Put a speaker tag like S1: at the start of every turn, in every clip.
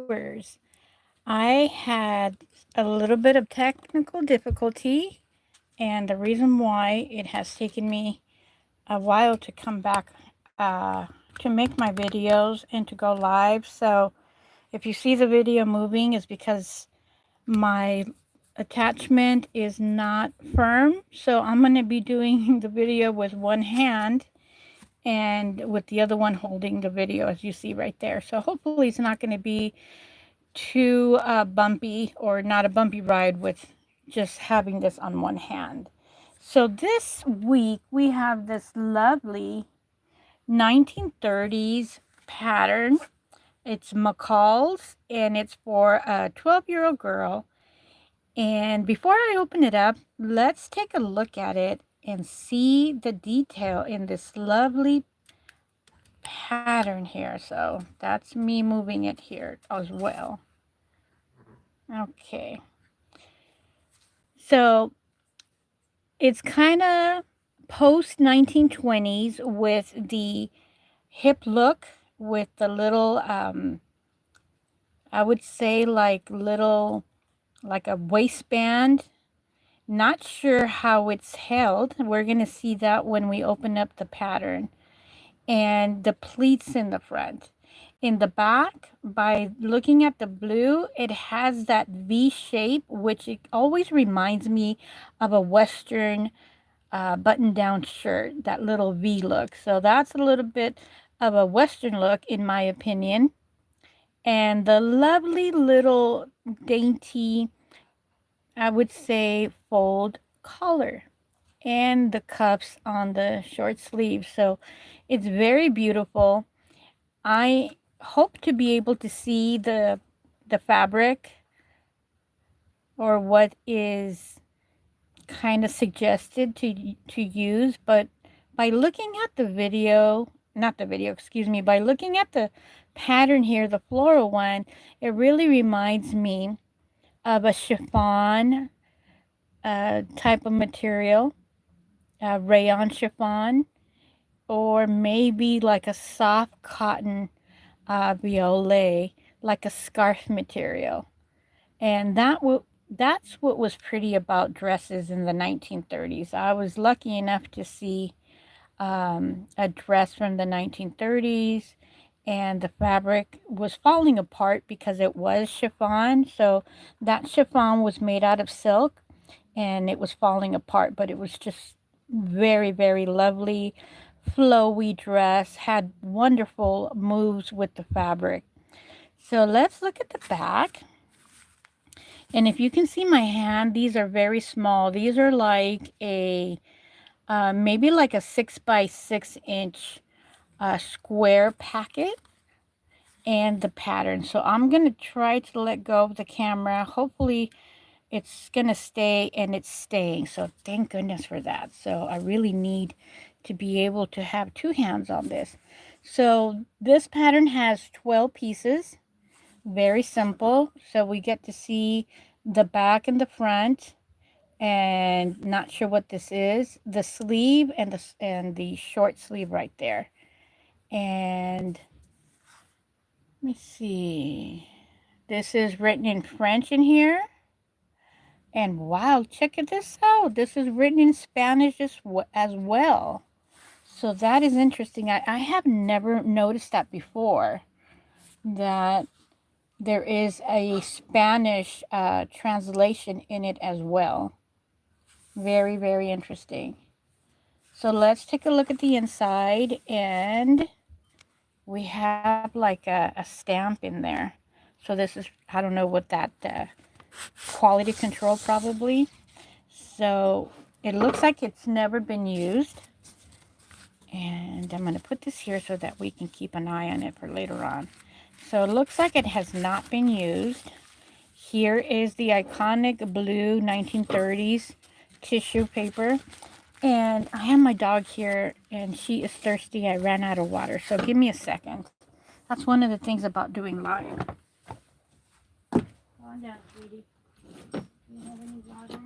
S1: viewers. I had a little bit of technical difficulty, and the reason why it has taken me a while to come back to make my videos and to go live. So if you see the video moving, it's because my attachment is not firm. So I'm going to be doing the video with one hand and with the other one holding the video, as you see right there. So hopefully it's not going to be too bumpy, or not a bumpy ride with just having this on one hand. So this week we have this lovely 1930s pattern. It's McCall's, and it's for a 12-year-old girl. And before I open it up, let's take a look at it and see the detail in this lovely pattern here. So that's me moving it here as well. Okay. So it's kind of post 1920s with the hip look, with the little, I would say like a waistband. Not sure how it's held. We're going to see that when we open up the pattern. And the pleats in the front. In the back, by looking at the blue, it has that V shape, which it always reminds me of a Western button-down shirt, that little V look. So that's a little bit of a Western look, in my opinion. And the lovely little dainty, I would say, fold collar, and the cuffs on the short sleeve. So it's very beautiful. I hope to be able to see the fabric, or what is kind of suggested to use, but by looking at the video, not the video, excuse me, by looking at the pattern here, the floral one, it really reminds me of a chiffon type of material, rayon chiffon, or maybe like a soft cotton violet, like a scarf material. And that's what was pretty about dresses in the 1930s. I was lucky enough to see a dress from the 1930s, and the fabric was falling apart because it was chiffon. So that chiffon was made out of silk, and it was falling apart, but it was just very, very lovely, flowy dress, had wonderful moves with the fabric. So let's look at the back. And if you can see my hand, these are very small. These are like a, maybe like a 6 by 6 inch square packet, and the pattern. So I'm going to try to let go of the camera. Hopefully it's going to stay, and it's staying. So thank goodness for that. So I really need to be able to have two hands on this. So this pattern has 12 pieces. Very simple. So we get to see the back and the front, and not sure what this is. The sleeve and the short sleeve right there. And let me see. This is written in French in here. And wow, check this out. This is written in Spanish as well. So that is interesting. I have never noticed that before, that there is a Spanish translation in it as well. Very, very interesting. So let's take a look at the inside, and we have like a stamp in there. So this is, I don't know what that, quality control probably. So it looks like it's never been used. And I'm going to put this here so that we can keep an eye on it for later on. So it looks like it has not been used. Here is the iconic blue 1930s tissue paper. And I have my dog here, and she is thirsty. I ran out of water, so give me a second. That's one of the things about doing live. Come on down, sweetie. Do you have any water? Yeah.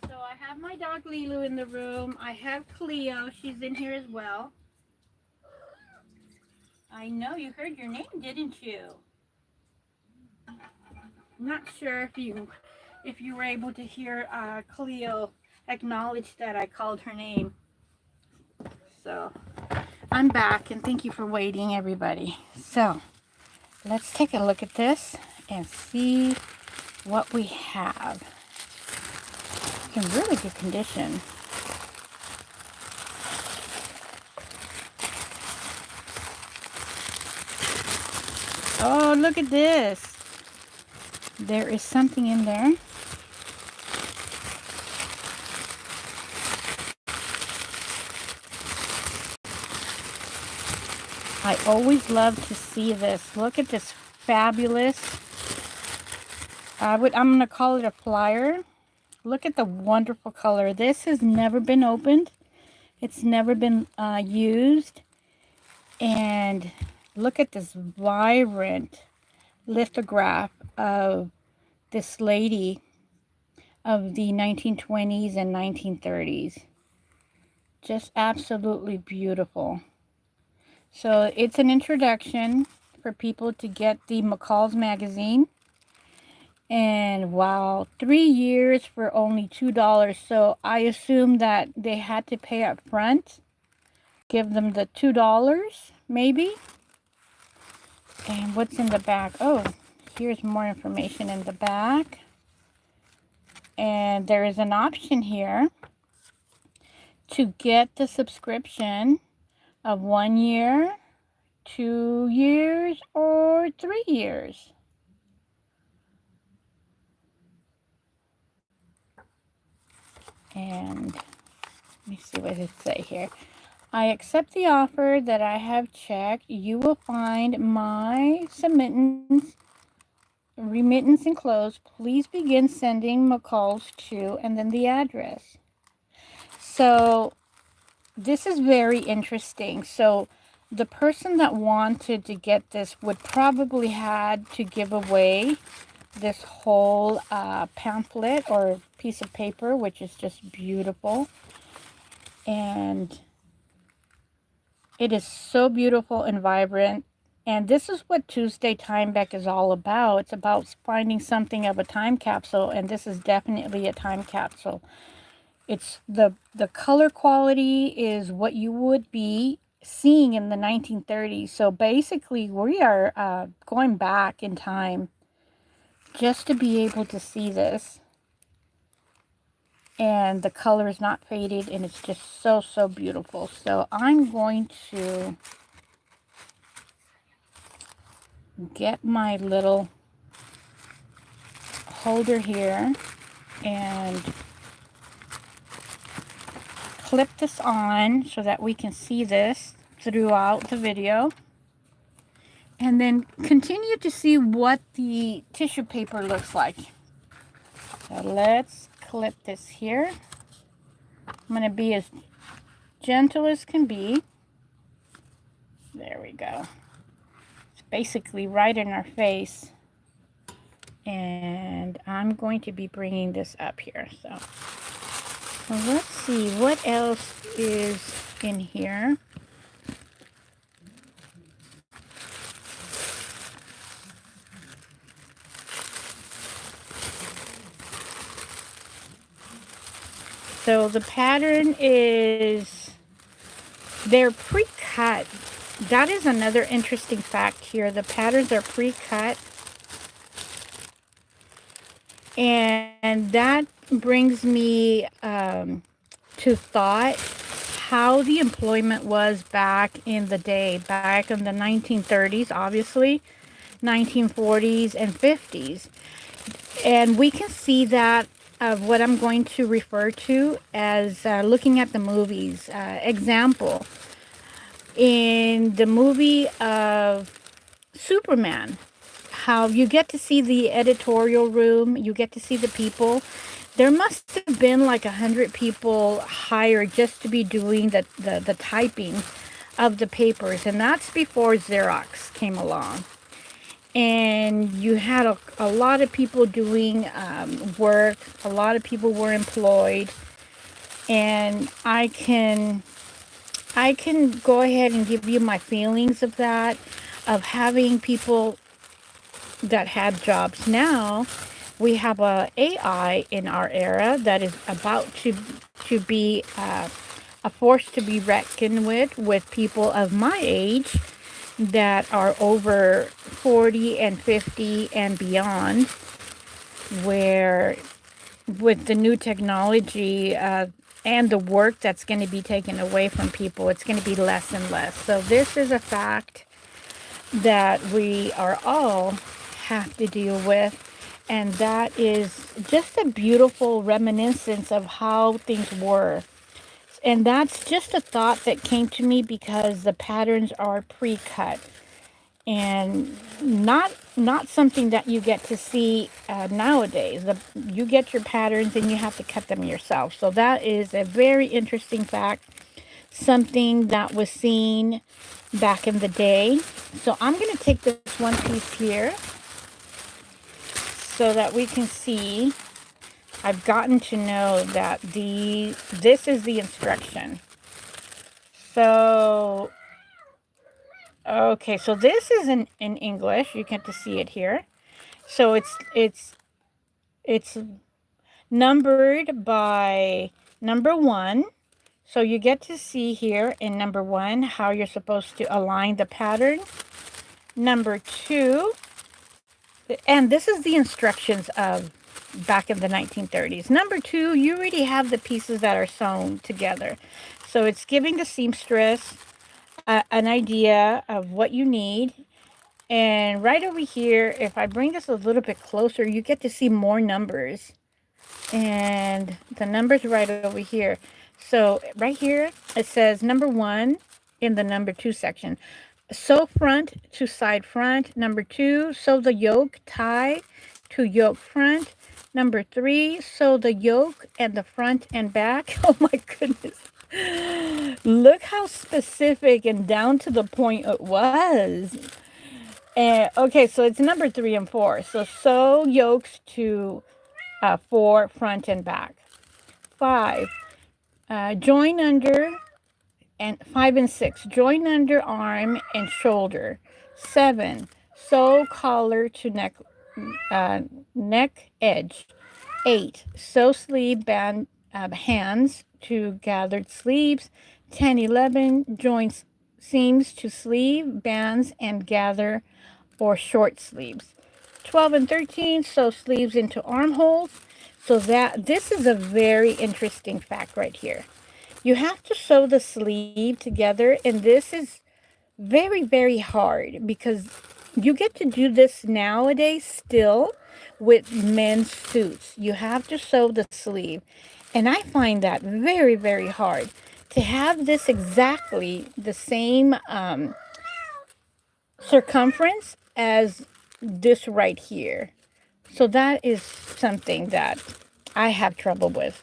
S1: So I have my dog Lilu in the room. I have Cleo. She's in here as well. I know you heard your name, didn't you? Not sure if you were able to hear Cleo acknowledge that I called her name. So I'm back, and thank you for waiting, everybody. So let's take a look at this and see what we have. It's in really good condition. Oh, look at this. There is something in there. I always love to see this. Look at this fabulous, I'm going to call it a flyer. Look at the wonderful color. This has never been opened. It's never been used. And look at this vibrant lithograph of this lady of the 1920s and 1930s. Just absolutely beautiful. So it's an introduction for people to get the McCall's magazine. And wow, 3 years for only $2. So I assume that they had to pay up front. Give them the $2, maybe. And what's in the back? Oh, here's more information in the back. And there is an option here to get the subscription of 1 year, 2 years, or 3 years. And let me see what it say here. I accept the offer that I have checked. You will find my remittance enclosed. Please begin sending McCalls to, and then the address. So this is very interesting. So the person that wanted to get this would probably had to give away this whole pamphlet or piece of paper, which is just beautiful. And it is so beautiful and vibrant. And this is what Tuesday Time Back is all about. It's about finding something of a time capsule. And this is definitely a time capsule. It's the color quality is what you would be seeing in the 1930s. So basically we are going back in time just to be able to see this. And the color is not faded, and it's just so, so beautiful. So I'm going to get my little holder here and clip this on so that we can see this throughout the video. And then continue to see what the tissue paper looks like. So let's clip this here. I'm going to be as gentle as can be. There we go. It's basically right in our face. And I'm going to be bringing this up here. So let's see what else is in here. So the pattern is, they're pre-cut. That is another interesting fact here. The patterns are pre-cut. And that brings me to thought how the employment was back in the day, back in the 1930s, obviously, 1940s and 50s. And we can see that of what I'm going to refer to as looking at the movies. Example, in the movie of Superman, how you get to see the editorial room, you get to see the people. There must have been like 100 people hired just to be doing the typing of the papers, and that's before Xerox came along. And you had a lot of people doing work, a lot of people were employed, and I can I can go ahead and give you my feelings of that, of having people that had jobs now. We have a AI in our era that is about to be a force to be reckoned with people of my age that are over 40 and 50 and beyond, where with the new technology and the work that's going to be taken away from people, it's going to be less and less. So this is a fact that we are all have to deal with. And that is just a beautiful reminiscence of how things were. And that's just a thought that came to me because the patterns are pre-cut and not something that you get to see nowadays. You get your patterns and you have to cut them yourself. So that is a very interesting fact, something that was seen back in the day. So I'm going to take this one piece here so that we can see. I've gotten to know that this is the instruction. So, okay, so this is in English. You get to see it here. So it's numbered by number 1. So you get to see here in number 1 how you're supposed to align the pattern. Number 2, and this is the instructions of back in the 1930s. Number 2, you already have the pieces that are sewn together. So it's giving the seamstress an idea of what you need. And right over here, if I bring this a little bit closer, you get to see more numbers. And the numbers right over here. So right here, it says number 1 in the number 2 section. Sew front to side front. Number 2, sew the yoke tie to yoke front. Number 3, sew the yoke and the front and back. Oh my goodness. Look how specific and down to the point it was. And okay, so it's number 3 and 4. So sew yokes to 4 front and back. 5, join under, and 5 and 6, join under arm and shoulder. 7, sew collar to neck edge. 8, sew sleeve band hands to gathered sleeves. 10, 11, join seams to sleeve bands and gather or short sleeves. 12 and 13, sew sleeves into armholes. So that this is a very interesting fact right here. You have to sew the sleeve together, and this is very, very hard because you get to do this nowadays still with men's suits. You have to sew the sleeve, and I find that very, very hard to have this exactly the same circumference as this right here. So that is something that I have trouble with.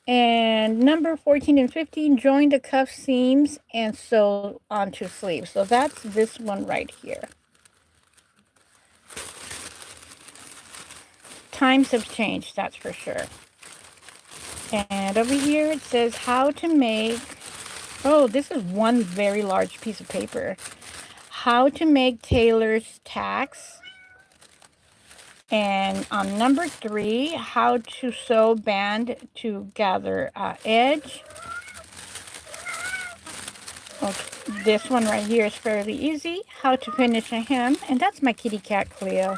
S1: And number 14 and 15, join the cuff seams and sew onto sleeves. So that's this one right here. Times have changed, that's for sure. And over here it says how to make, oh, this is one very large piece of paper. How to make tailor's tacks. And on number 3, how to sew band to gather edge. Okay, this one right here is fairly easy. How to finish a hem. And that's my kitty cat, Cleo.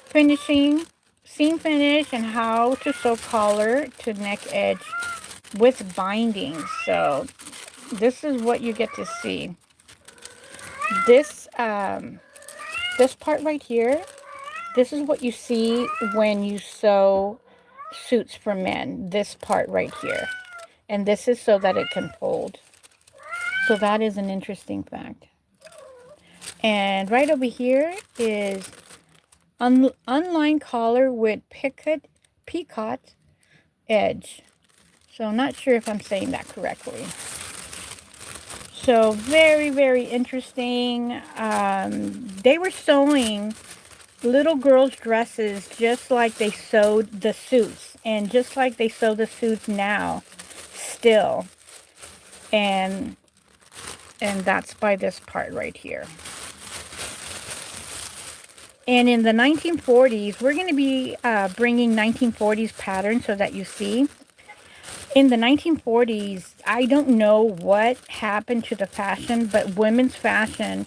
S1: Finishing, seam finish, and how to sew collar to neck edge with binding. So this is what you get to see. This, this part right here, this is what you see when you sew suits for men. This part right here. And this is so that it can fold. So that is an interesting fact. And right over here is unlined collar with picot edge. So I'm not sure if I'm saying that correctly. So very, very interesting. They were sewing little girls' dresses just like they sewed the suits. And just like they sew the suits now, still. and that's by this part right here. And in the 1940s, we're going to be bringing 1940s patterns so that you see. In the 1940s, I don't know what happened to the fashion, but women's fashion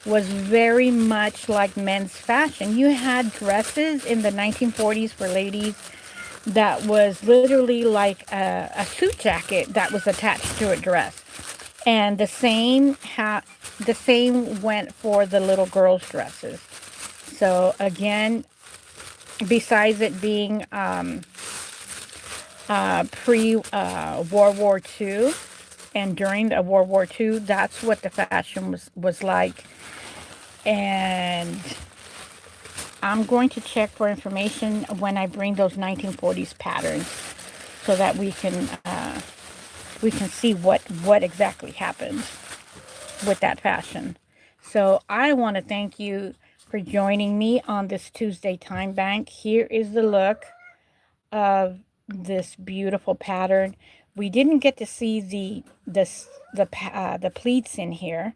S1: was very much like men's fashion. You had dresses in the 1940s for ladies that was literally like a suit jacket that was attached to a dress. And the same went for the little girls' dresses. So again, besides it being pre-World War II and during the World War II, that's what the fashion was like. And I'm going to check for information when I bring those 1940s patterns so that we can see what exactly happened with that fashion. So I want to thank you for joining me on this Tuesday Time Bank. Here is the look of this beautiful pattern. We didn't get to see the pleats in here.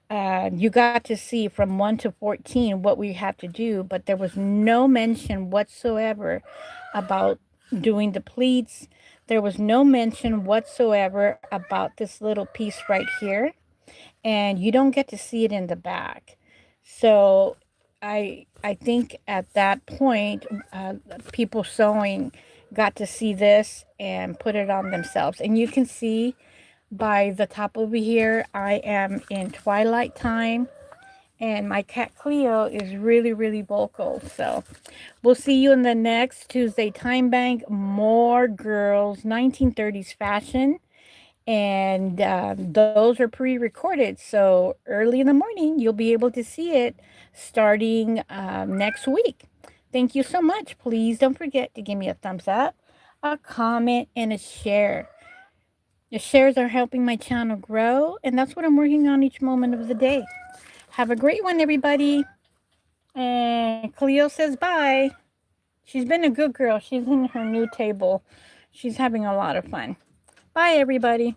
S1: You got to see from 1 to 14 what we have to do, but there was no mention whatsoever about doing the pleats. There was no mention whatsoever about this little piece right here, and you don't get to see it in the back. So I think at that point, people sewing got to see this and put it on themselves. And you can see by the top over here, I am in twilight time, and my cat Cleo is really, really vocal. So we'll see you in the next Tuesday Time Bank. More girls 1930s fashion, and those are pre-recorded, so early in the morning you'll be able to see it starting next week. Thank you so much. Please don't forget to give me a thumbs up, a comment, and a share. The shares are helping my channel grow, and that's what I'm working on each moment of the day. Have a great one, everybody. And Cleo says bye. She's been a good girl. She's in her new table. She's having a lot of fun. Bye, everybody.